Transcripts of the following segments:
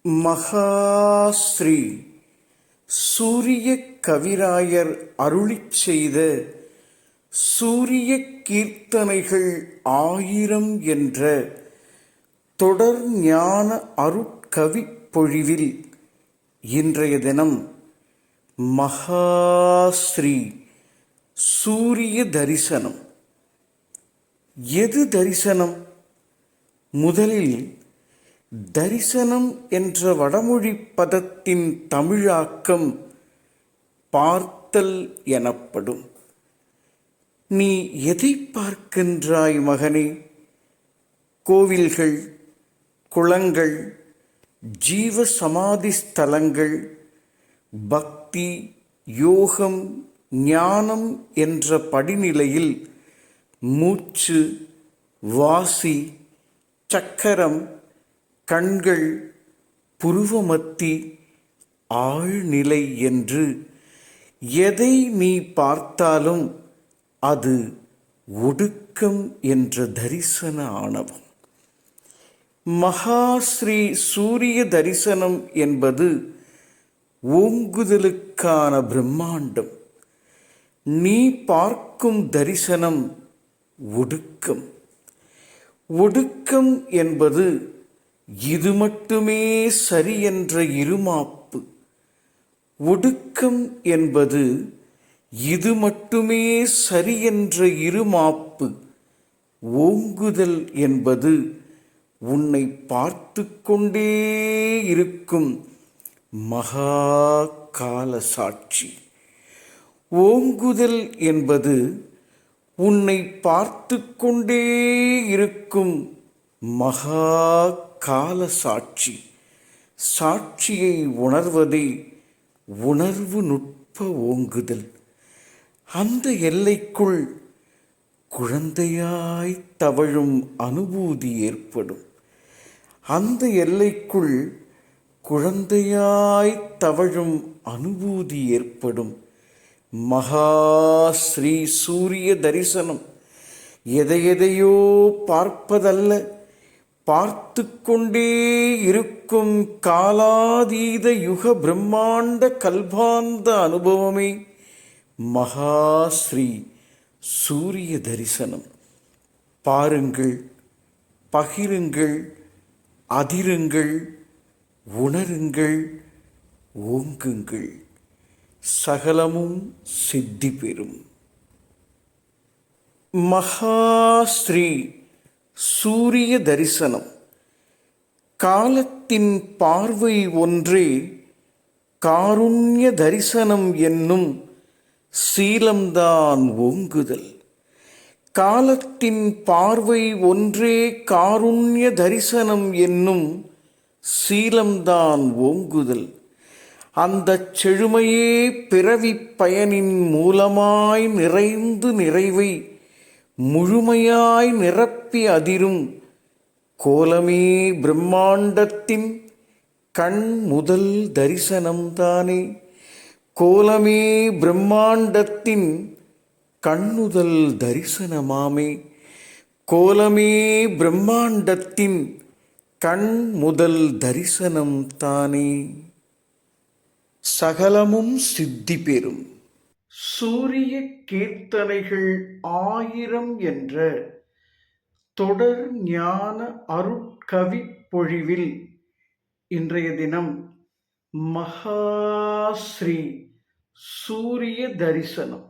மகாஸ்ரீ சூரிய கவிராயர் அருளிச் செய்த சூரிய கீர்த்தனைகள் 1000 என்ற தொடர் ஞான அருட்கவிப் பொழிவில் இன்றைய தினம் மகாஸ்ரீ சூரிய தரிசனம். எது தரிசனம்? முதலில் தரிசனம் என்ற வடமொழி பதத்தின் தமிழாக்கம் பார்த்தல் எனப்படும். நீ எதை பார்க்கின்றாய் மகனே? கோவில்கள், குளங்கள், ஜீவ சமாதி ஸ்தலங்கள், பக்தி, யோகம், ஞானம் என்ற படிநிலையில் மூச்சு, வாசி, சக்கரம், கண்கள், புருவமத்தி, ஆழ்நிலை என்று எதை நீ பார்த்தாலும் அது ஒடுக்கம் என்ற தரிசன ஆணவம். மகாஸ்ரீ சூரிய தரிசனம் என்பது ஓங்குதலுக்கான பிரம்மாண்டம். நீ பார்க்கும் தரிசனம் ஒடுக்கம். ஒடுக்கம் என்பது இது மட்டுமே சரி என்ற இருமாப்பு. ஒடுக்கம் என்பது இது மட்டுமே சரி என்ற இருமாப்பு. ஓங்குதல் என்பது உன்னை பார்த்து கொண்டே இருக்கும் மகா கால சாட்சி. ஓங்குதல் என்பது உன்னை பார்த்து கொண்டே இருக்கும் மகா கால சாட்சி. சாட்சியை உணர்வதே உணர்வு நுட்ப ஓங்குதல். அந்த எல்லைக்குள் குழந்தையாய் தவழும் அனுபூதி ஏற்படும். அந்த எல்லைக்குள் குழந்தையாய் தவழும் அனுபூதி ஏற்படும். மகாஸ்ரீ சூரிய தரிசனம் எதையெதையோ பார்ப்பதல்ல, பார்த்து கொண்டே இருக்கும் காலாதீத யுக பிரம்மாண்ட கல்பாந்த அனுபவமே மகாஸ்ரீ சூரிய தரிசனம். பாருங்கள், பகிருங்கள், அதிருங்கள், உணருங்கள், ஓங்குங்கள். சகலமும் சித்தி பெறும். மகாஸ்ரீ சூரிய தரிசனம். காலத்தின் பார்வை ஒன்றே காருண்ய தரிசனம் என்னும் சீலம்தான் ஓங்குதல். காலத்தின் பார்வை ஒன்றே காருண்ய தரிசனம் என்னும் சீலம்தான் ஓங்குதல். அந்த செழுமையே பிறவிப் பயனின் மூலமாய் நிறைந்து நிறைவை முழுமையாய் நிரப்பி அதிரும் கோலமே பிரம்மாண்டத்தின் கண் முதல் தரிசனம்தானே. கோலமே பிரம்மாண்டத்தின் கண்ணுதல் தரிசனமாமே. கோலமே பிரம்மாண்டத்தின் கண் முதல் தரிசனம் தானே. சகலமும் சித்தி பெறும். சூரிய கீர்த்தனைகள் 1000 என்ற தொடர் ஞான அருட்கவிப் பொழிவில் இன்றைய தினம் மகாஸ்ரீ சூரிய தரிசனம்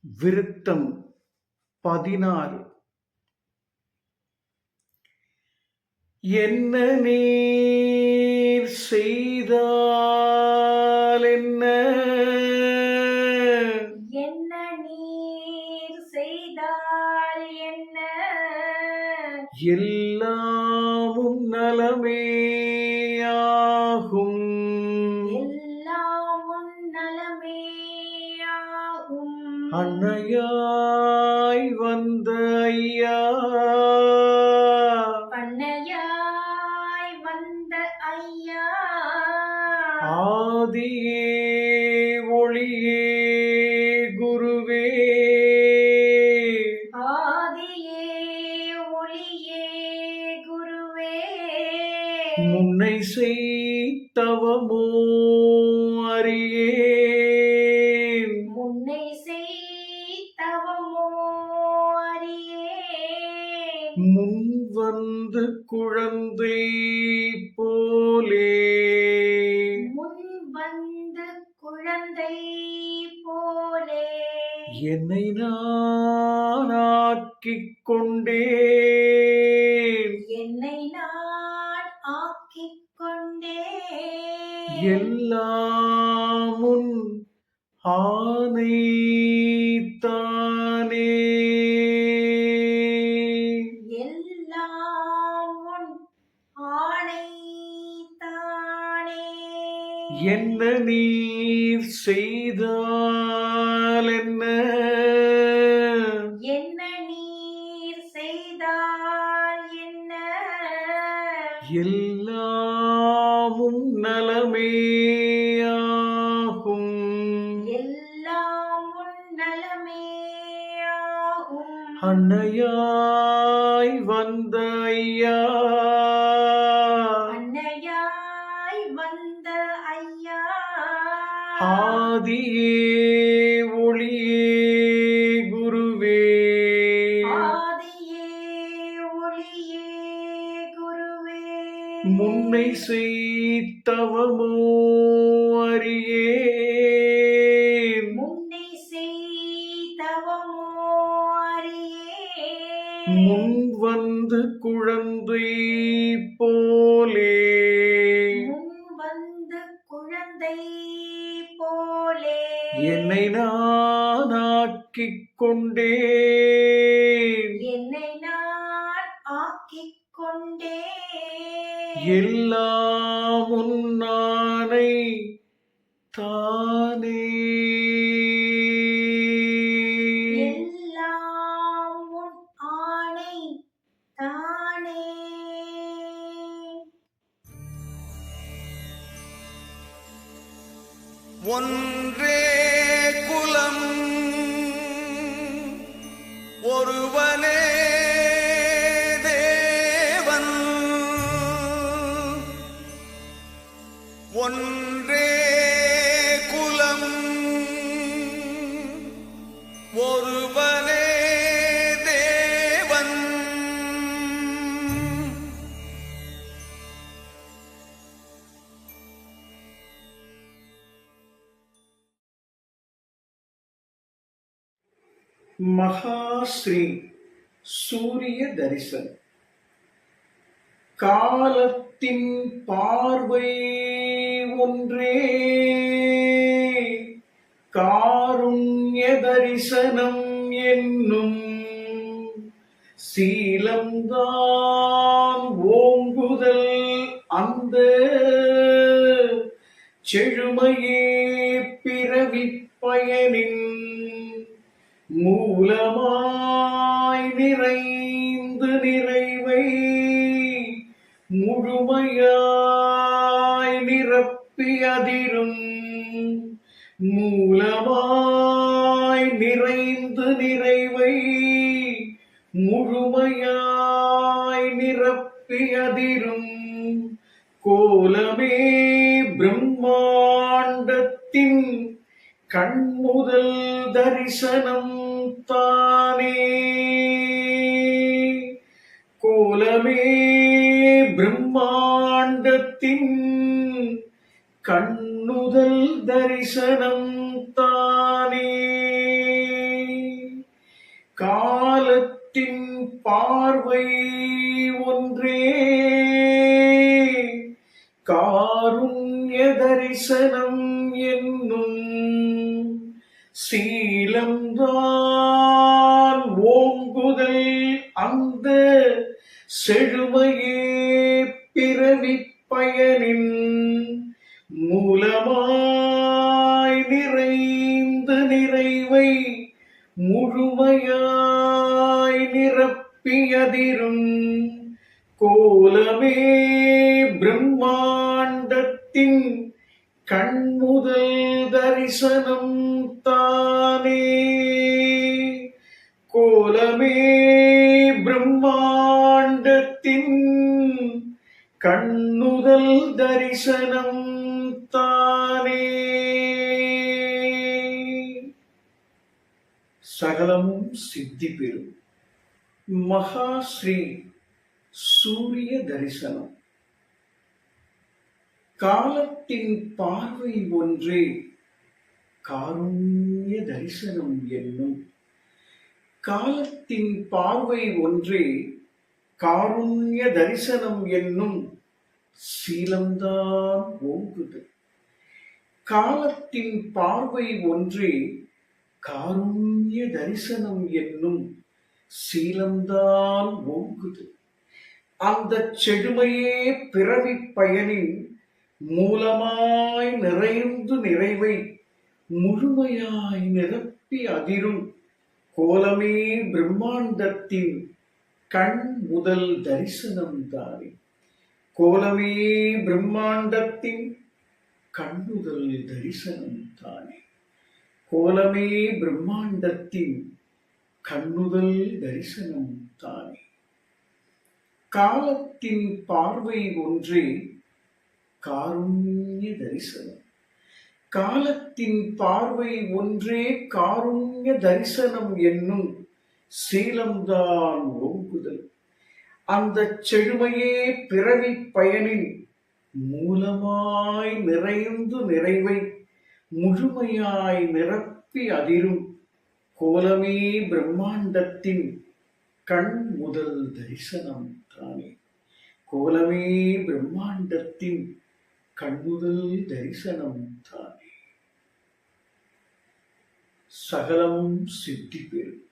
விருத்தம் 16. என்ன நீர் செய்தால் என்ன, எல்லாமும் நலமேயாகும். எல்லாமும் நலமேயாகும். அன்னையாய் வந்த ஐயா, அன்னையாய் வந்த ஐயா, ஆதியே ஒளியே குருவே, ஆதியே ஒளியே குருவே, முன்ன முன்னை செய்தவமோ அறியேன். முன்னை செய்தவமோ அறியேன். முன் வந்து குழந்தை போலே. முன் வந்து குழந்தை போலே. என்னை நான் ஆக்கிக் கொண்டேன். என்னை நான் ஆக்கிக் கொண்டேன். எல்லாம் உன் ஆணை தானே. எல்லாம் உன் ஆணை தானே. என்ன நீர் செய்தால் என்ன? என்ன நீர் செய்தால் என்ன? எல்லாமும் நலமேயாகும். எல்லாம் உன் நலமேயாகும். அன்னையாய் வந்த ஐயா. அன்னையாய் வந்த ஐயா. ஆதியே ஒளியே குருவே. ஆதியே ஒளியே குருவே. முன்னை செய்தவமோ அறியேன். முன்னை செய்தவமோ அறியேன். முன் வந்து குழந்தை போலே. முன் வந்து குழந்தை போலே. என்னை நான் ஆக்கிக் கொண்டேன். என்னை நான் ஆக்கிக் கொண்டேன். எல்லாம் உன் ஆணை தானே. எல்லாம் உன் ஆணை தானே. ஒன்றே குலம் ஒருவனே தேவன். ஒன்றே குலம் ஒருவனே தேவன். மகாஸ்ரீ சூரிய தரிசனம். காலத்தின் பார்வை ஒன்றே. காருண்ய தரிசனம் என்னும் சீலம்தான் ஓங்குதல். அந்த செழுமையே பிறவிப் பயனின் மூலமாய் நிறைந்து நிறைவை முழுமையாய் நிரப்பி அதிரும். மூலமாய் நிறைந்து நிறைவை முழுமையாய் நிரப்பி அதிரும். கோலமே பிரம்மாண்டத்தின் கண்முதல் தரிசனம் தானே. கோலமே பிரம்மாண்டத்தின் கண்ணுதல் தரிசனம் தானே. காலத்தின் பார்வை ஒன்றே. காருண்ய தரிசனம் என்னும் சீலம்தான் ஓங்குதல். அந்த செழுமையே பிறவிப் பயனின் மூலமாய் நிறைந்து நிறைவை முழுமையாய் நிரப்பி அதிரும். கோலமே பிரம்மாண்டத்தின் கண்முதல் தரிசனம் தானே. கோலமே பிரம்மாண்டத்தின் கண்ணுதல் தரிசனம் தானே. சகலமும் சித்தி பெறும் மகா ஸ்ரீ சூரிய தரிசனம். காலத்தின் பார்வை ஒன்றே காருண்ய தரிசனம் என்னும். காலத்தின் பார்வை ஒன்றே காருண்ய தரிசனம் என்னும் சீலம்தான் ஓங்குது. காலத்தின் பார்வை ஒன்றே காருண்ய தரிசனம் என்னும் சீலம்தான் ஓங்குது. அந்த செழுமையே பிறவி பயனின் மூலமாய் நிறைந்து நிறைவை முழுமையாய் நிரப்பி அதிரும் கோலமே பிரம்மாண்டத்தின் கண் முதல் தரிசனம் தானே. கோலமே பிரம்மாண்டத்தின் கண்ணுதல் தரிசனம் தானே. கோலமே பிரம்மாண்டத்தின் கண்ணுதல் தரிசனம் தானே. காலத்தின் பார்வை ஒன்றே காருண்ய தரிசனம். காலத்தின் பார்வை ஒன்றே காருண்ய தரிசனம் என்னும் சீலம்தான் ஓங்குதல். அந்த செழுமையே பிறவி பயனின் மூலமாய் நிறைந்து நிறைவை முழுமையாய் நிரப்பி அதிரும் கோலமே பிரம்மாண்டத்தின் கண் முதல் தரிசனம் தானே. கோலமே பிரம்மாண்டத்தின் கண்முதல் தரிசனம் தானே. சகலமும் சித்தி பெறும்